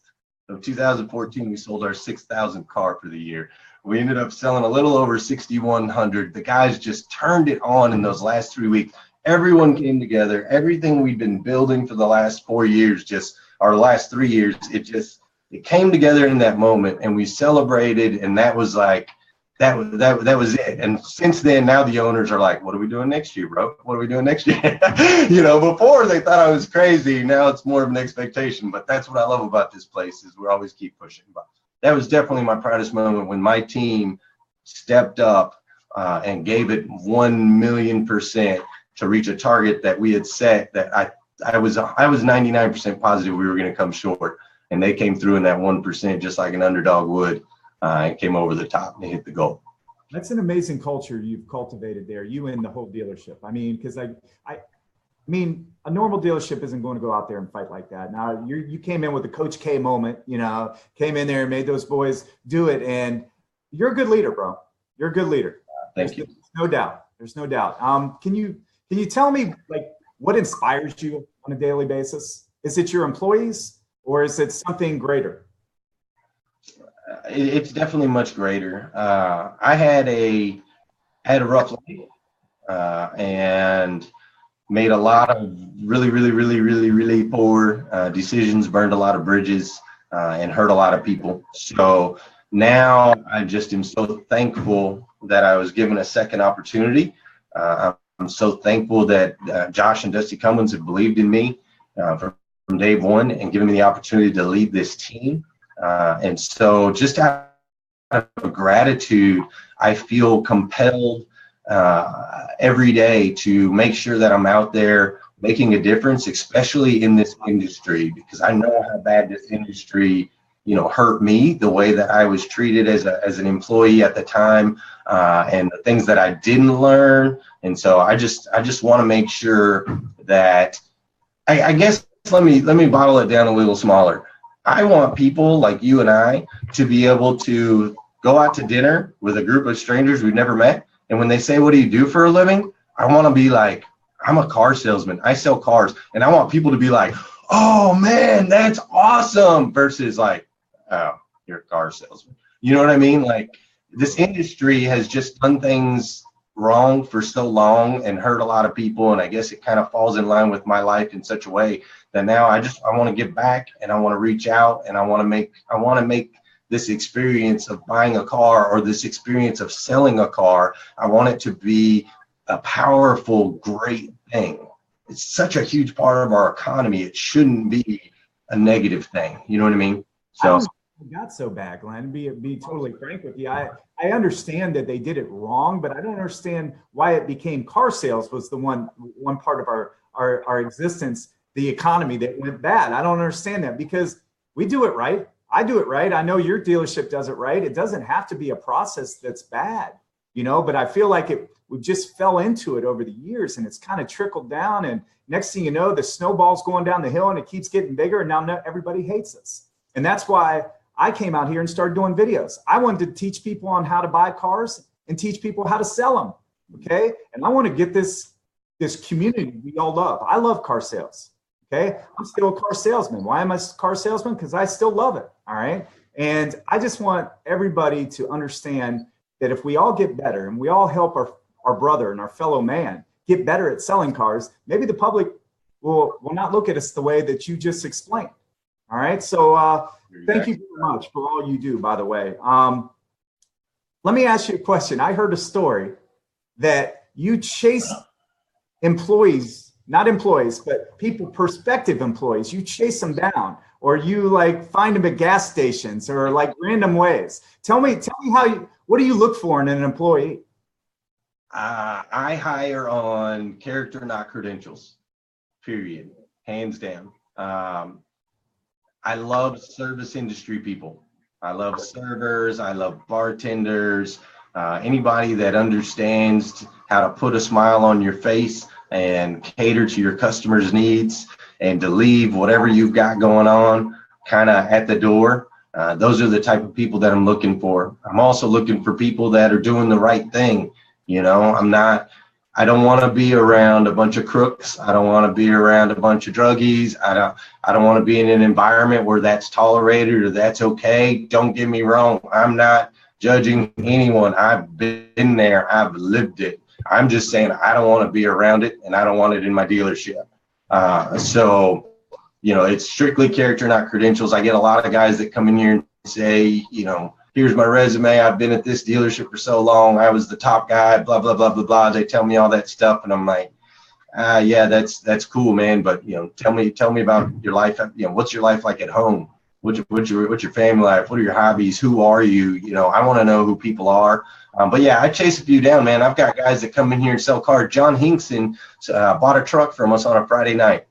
of 2014, we sold our 6,000th car for the year. We ended up selling a little over 6,100. The guys just turned it on in those last 3 weeks. Everyone came together. Everything we've been building for the last 4 years, last 3 years, it came together in that moment, and we celebrated, and that was like, that was it. And since then, now the owners are like, what are we doing next year, bro? What are we doing next year? Before they thought I was crazy. Now it's more of an expectation. But that's what I love about this place, is we always keep pushing. But that was definitely my proudest moment, when my team stepped up and gave it 1,000,000% to reach a target that we had set, that I was 99% positive we were going to come short. And they came through in that 1%, just like an underdog would. And came over the top and hit the goal. That's an amazing culture you've cultivated there, you and the whole dealership. I mean, because I mean, a normal dealership isn't going to go out there and fight like that. Now, you came in with the Coach K moment, came in there and made those boys do it. And you're a good leader, bro. You're a good leader. Thank you. No doubt. There's no doubt. Can you tell me, like, what inspires you on a daily basis? Is it your employees, or is it something greater? It's definitely much greater. I had a rough life and made a lot of really poor decisions, burned a lot of bridges, and hurt a lot of people. So now I just am so thankful that I was given a second opportunity. I'm so thankful that Josh and Dusty Cummins have believed in me from day one and given me the opportunity to lead this team. And so just out of gratitude, I feel compelled every day to make sure that I'm out there making a difference, especially in this industry, because I know how bad this industry, hurt me, the way that I was treated as an employee at the time, and the things that I didn't learn. And so I just want to make sure that I guess let me bottle it down a little smaller. I want people like you and I to be able to go out to dinner with a group of strangers we've never met. And when they say, what do you do for a living? I want to be like, I'm a car salesman. I sell cars. And I want people to be like, oh man, that's awesome. Versus like, oh, you're a car salesman. You know what I mean? Like, this industry has just done things wrong for so long and hurt a lot of people. And I guess it kind of falls in line with my life in such a way that now I want to give back, and I want to reach out, and I want to make this experience of buying a car, or this experience of selling a car, I want it to be a powerful, great thing. It's such a huge part of our economy. It shouldn't be a negative thing. You know what I mean? So it got so bad, Glenn. Be totally frank with you. I understand that they did it wrong, but I don't understand why it became car sales was the one part of our existence, the economy, that went bad. I don't understand that, because we do it right. I do it right. I know your dealership does it right. It doesn't have to be a process that's bad, but I feel like we just fell into it over the years, and it's kind of trickled down. And next thing you know, the snowball's going down the hill, and it keeps getting bigger. And now everybody hates us. And that's why I came out here and started doing videos. I wanted to teach people on how to buy cars and teach people how to sell them. Okay. And I want to get this community we all love. I love car sales. Okay. I'm still a car salesman. Why am I a car salesman? Because I still love it. All right. And I just want everybody to understand that if we all get better and we all help our brother and our fellow man get better at selling cars, maybe the public will not look at us the way that you just explained. All right. So thank you very much for all you do, by the way. Let me ask you a question. I heard a story that you chase employees, not employees, but people, prospective employees, you chase them down, or you like find them at gas stations or like random ways. Tell me what do you look for in an employee? I hire on character, not credentials, period, hands down. I love service industry people. I love servers. I love bartenders. Anybody that understands how to put a smile on your face and cater to your customers' needs and to leave whatever you've got going on kind of at the door. Those are the type of people that I'm looking for. I'm also looking for people that are doing the right thing. You know, I don't want to be around a bunch of crooks. I don't want to be around a bunch of druggies. I don't want to be in an environment where that's tolerated or that's okay. Don't get me wrong. I'm not judging anyone. I've been there. I've lived it. I'm just saying I don't want to be around it, and I don't want it in my dealership. So, you know, it's strictly character, not credentials. I get a lot of guys that come in here and say, you know, here's my resume. I've been at this dealership for so long. I was the top guy, blah, blah, blah, blah, blah. They tell me all that stuff. And I'm like, yeah, that's cool, man. But, you know, tell me about your life. You know, what's your life like at home? What's your family life? What are your hobbies? Who are you? You know, I want to know who people are. But yeah, I chase a few down, man. I've got guys that come in here and sell cars. John Hinkson bought a truck from us on a Friday night.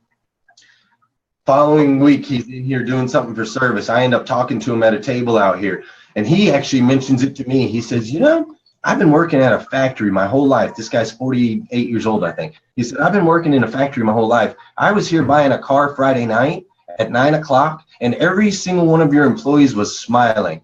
Following week, he's in here doing something for service. I end up talking to him at a table out here. And he actually mentions it to me. He says, you know, I've been working at a factory my whole life. This guy's 48 years old, I think. He said, I've been working in a factory my whole life. I was here buying a car Friday night at 9 o'clock, and every single one of your employees was smiling.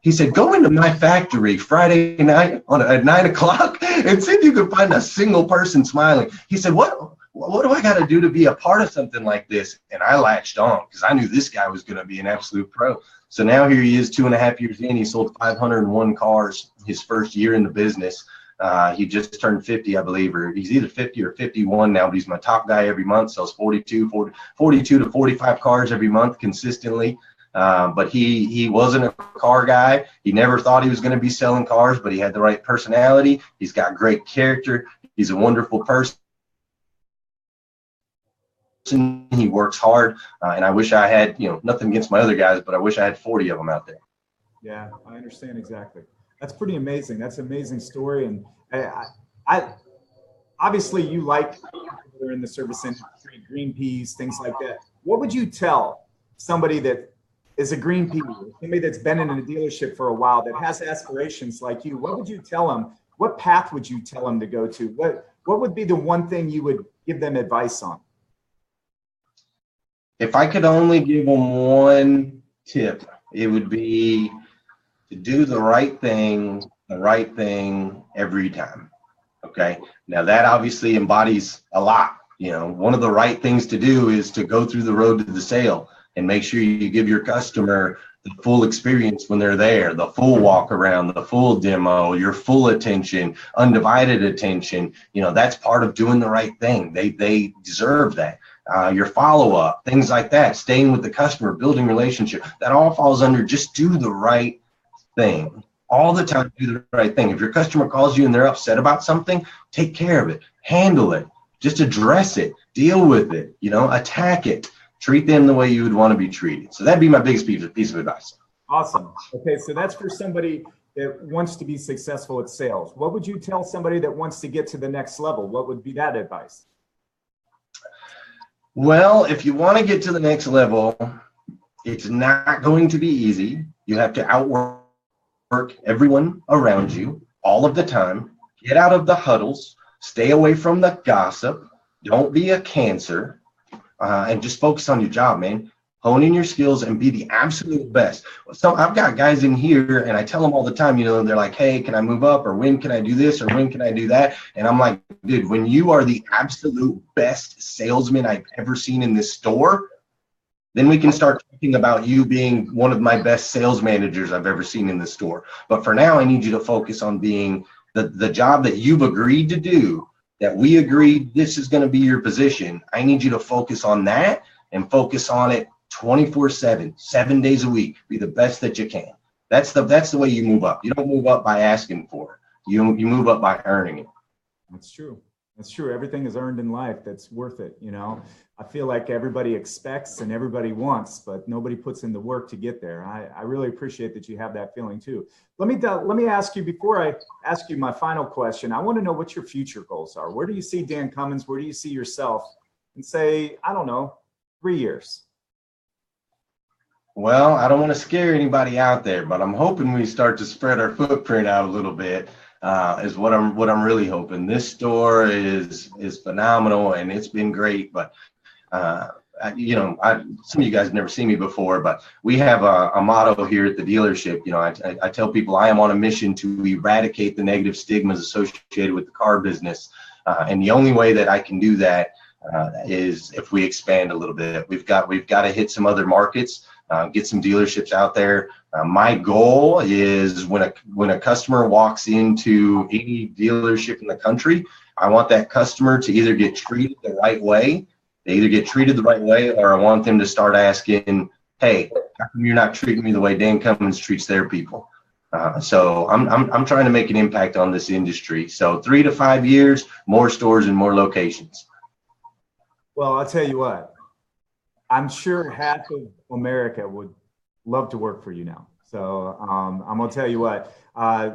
He said, go into my factory Friday night at 9 o'clock and see if you can find a single person smiling. He said, what do I got to do to be a part of something like this? And I latched on because I knew this guy was going to be an absolute pro. So now here he is, 2.5 years in. He sold 501 cars his first year in the business. He just turned 50, I believe, or he's either 50 or 51 now, but he's my top guy every month, sells 42 to 45 cars every month consistently. But he wasn't a car guy. He never thought he was going to be selling cars, but he had the right personality. He's got great character. He's a wonderful person. He works hard, and I wish I had, you know, nothing against my other guys, but I wish I had 40 of them out there. Yeah, I understand exactly. That's pretty amazing. That's an amazing story. And I obviously you like they're in the service industry, green peas, things like that. What would you tell somebody that is a green pea, somebody that's been in a dealership for a while, that has aspirations like you? What would you tell them? What path would you tell them to go to? What would be the one thing you would give them advice on? If I could only give them one tip, it would be to do the right thing every time. Okay. Now that obviously embodies a lot. You know, one of the right things to do is to go through the road to the sale and make sure you give your customer the full experience when they're there, the full walk around, the full demo, your full attention, undivided attention. You know, that's part of doing the right thing. They deserve that. Your follow-up, things like that, staying with the customer, building relationship, that all falls under just do the right thing. All the time, do the right thing. If your customer calls you and they're upset about something, take care of it, handle it, just address it, deal with it, you know, attack it, treat them the way you would want to be treated. So that'd be my biggest piece of advice. Awesome. Okay, so that's for somebody that wants to be successful at sales. What would you tell somebody that wants to get to the next level? What would be that advice? Well, if you want to get to the next level, it's not going to be easy. You have to outwork everyone around you all of the time. Get out of the huddles. Stay away from the gossip. Don't be a cancer. And just focus on your job, man. Hone in your skills and be the absolute best. So I've got guys in here and I tell them all the time, you know, they're like, hey, can I move up, or when can I do this, or when can I do that? And I'm like, dude, when you are the absolute best salesman I've ever seen in this store, Then we can start talking about you being one of my best sales managers I've ever seen in the store. But for now, I need you to focus on being the job that you've agreed to do, that we agreed this is going to be your position. I need you to focus on that and focus on it 24/7, 7 days a week. Be the best that you can. That's the way you move up. You don't move up by asking for it. You move up by earning it. That's true. That's true. Everything is earned in life that's worth it. You know, I feel like everybody expects and everybody wants, but nobody puts in the work to get there. I really appreciate that you have that feeling too. Let me ask you, before I ask you my final question, I want to know what your future goals are. Where do you see Dan Cummins? Where do you see yourself in, say, I don't know, 3 years? Well, I don't want to scare anybody out there, but I'm hoping we start to spread our footprint out a little bit. Is what I'm really hoping. This store is phenomenal and it's been great, but some of you guys have never seen me before, but we have a motto here at the dealership. You know, I tell people I am on a mission to eradicate the negative stigmas associated with the car business, and the only way that I can do that is if we expand a little bit. We've got to hit some other markets, get some dealerships out there. My goal is when a customer walks into any dealership in the country, I want that customer to either get treated the right way. They either get treated the right way, or I want them to start asking, "Hey, how come you're not treating me the way Dan Cummins treats their people?" So I'm trying to make an impact on this industry. So 3 to 5 years, more stores and more locations. Well, I'll tell you what, I'm sure half of America would love to work for you now. So I'm gonna tell you what,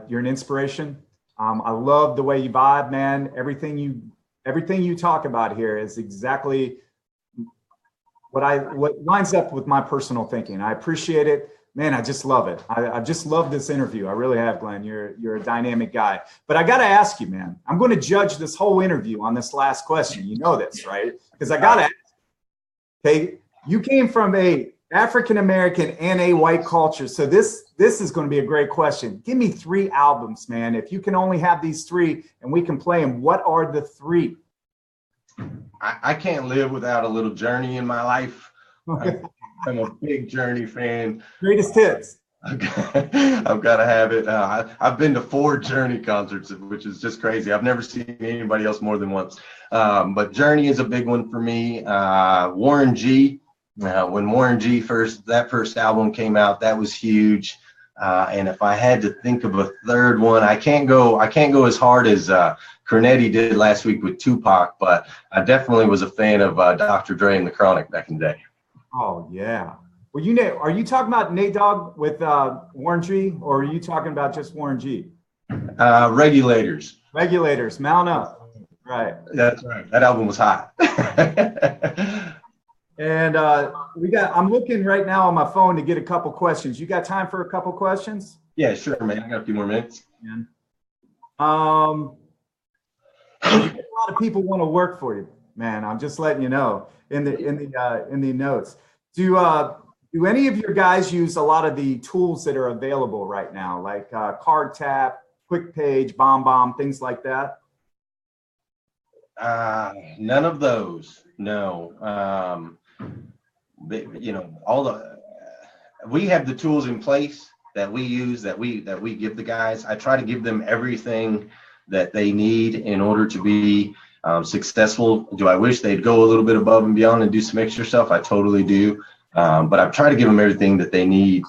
you're an inspiration. I love the way you vibe, man. Everything you talk about here is exactly what lines up with my personal thinking. I appreciate it, man. I just love it. I just love this interview. I really have, Glenn. You're a dynamic guy. But I got to ask you, man. I'm going to judge this whole interview on this last question. You know this, right? Because I got to ask. Okay, you came from a African American and a white culture, so this is going to be a great question. Give me 3 albums, man. If you can only have these 3 and we can play them, what are the 3? I can't live without a little Journey in my life. I'm a big Journey fan. Greatest hits. I've got to have it. I've been to 4 Journey concerts, which is just crazy. I've never seen anybody else more than once. But Journey is a big one for me. Warren G. When Warren G. first album came out, that was huge. And if I had to think of a third one, I can't go as hard as Cornetti did last week with Tupac, but I definitely was a fan of Dr. Dre and the Chronic back in the day. Oh yeah. Well, are you talking about Nate Dogg with Warren G, or are you talking about just Warren G? Regulators. Regulators. Mount Up. Right. That's right. That album was hot. And I'm looking right now on my phone to get a couple questions. You got time for a couple questions? Yeah, sure, man. I got a few more minutes. A lot of people want to work for you, man. I'm just letting you know in the notes. Do any of your guys use a lot of the tools that are available right now, like Card Tap, Quick Page, Bomb, things like that? None of those. No. We have the tools in place that we use, that we give the guys. I try to give them everything that they need in order to be successful. Do I wish they'd go a little bit above and beyond and do some extra stuff? I totally do. But I've tried to give them everything that they need.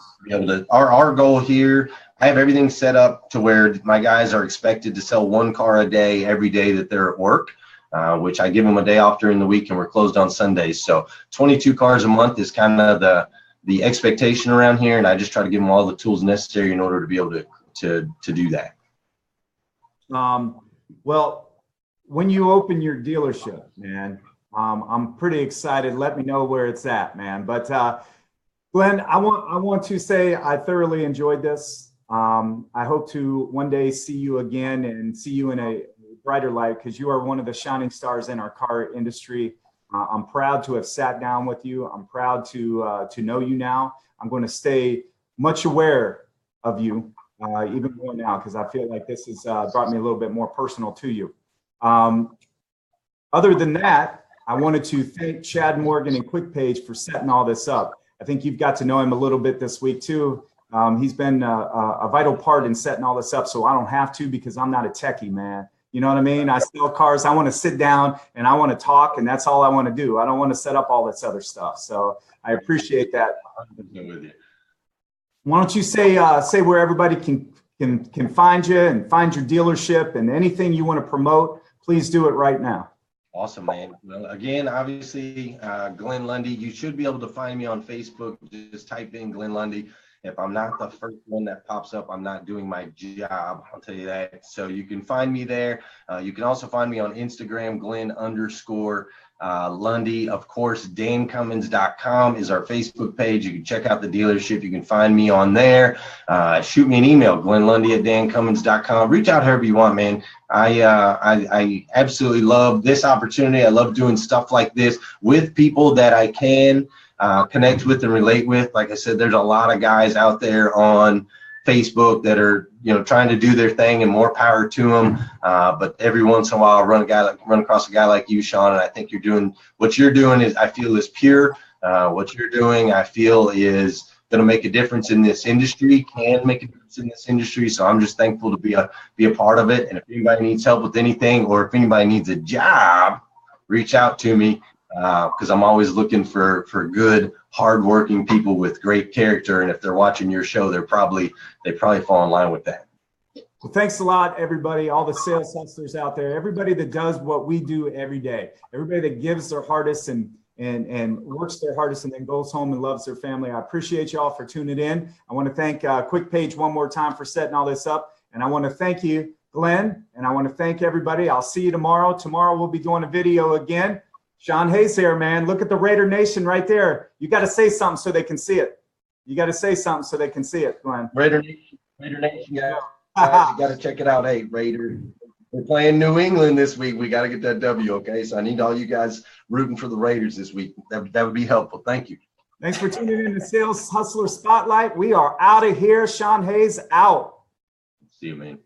Our goal here, I have everything set up to where my guys are expected to sell 1 car a day every day that they're at work. Which I give them a day off during the week, and we're closed on Sundays. So 22 cars a month is kind of the expectation around here, and I just try to give them all the tools necessary in order to be able to do that. Well, when you open your dealership, man, I'm pretty excited. Let me know where it's at, man. But Glenn, I want to say I thoroughly enjoyed this. I hope to one day see you again and see you in a brighter light, because you are one of the shining stars in our car industry. I'm proud to have sat down with you. I'm proud to know you now. I'm going to stay much aware of you, even more now, because I feel like this has brought me a little bit more personal to you. Other than that, I wanted to thank Chad Morgan and QuickPage for setting all this up. I think you've got to know him a little bit this week too. He's been a vital part in setting all this up, so I don't have to because I'm not a techie, man. You know what I mean? I sell cars. I want to sit down and I want to talk, and that's all I want to do. I don't want to set up all this other stuff. So I appreciate that. Why don't you say where everybody can find you and find your dealership and anything you want to promote? Please do it right now. Awesome, man. Well, again, obviously, Glenn Lundy. You should be able to find me on Facebook. Just type in Glenn Lundy. If I'm not the first one that pops up, I'm not doing my job. I'll tell you that. So you can find me there. You can also find me on Instagram, Glenn_Lundy. Of course, DaneCummins.com is our Facebook page. You can check out the dealership. You can find me on there. Shoot me an email, GlennLundy@DaneCummins.com. Reach out however you want, man. I absolutely love this opportunity. I love doing stuff like this with people that I can connect with and relate with. Like I said, there's a lot of guys out there on Facebook that are, trying to do their thing, and more power to them. But every once in a while, I run across a guy like you, Shawn, and I think what you're doing is, I feel, is pure. What you're doing, I feel, is going to make a difference in this industry, can make a difference in this industry. So I'm just thankful to be a part of it. And if anybody needs help with anything, or if anybody needs a job, reach out to me. Because I'm always looking for good, hardworking people with great character, and if they're watching your show, they probably fall in line with that. Well, thanks a lot, everybody, all the sales hustlers out there, everybody that does what we do every day, everybody that gives their hardest and works their hardest and then goes home and loves their family. I appreciate you all for tuning in. I want to thank QuickPage one more time for setting all this up, and I want to thank you, Glenn, and I want to thank everybody. I'll see you tomorrow. Tomorrow we'll be doing a video again. Shawn Hayes here, man. Look at the Raider Nation right there. You got to say something so they can see it. You got to say something so they can see it, Glenn. Raider Nation, guys, you got to check it out. Hey, Raider, we're playing New England this week. We got to get that W, okay? So I need all you guys rooting for the Raiders this week. That would be helpful. Thank you. Thanks for tuning in to Sales Hustler Spotlight. We are out of here. Shawn Hayes out. See you, man.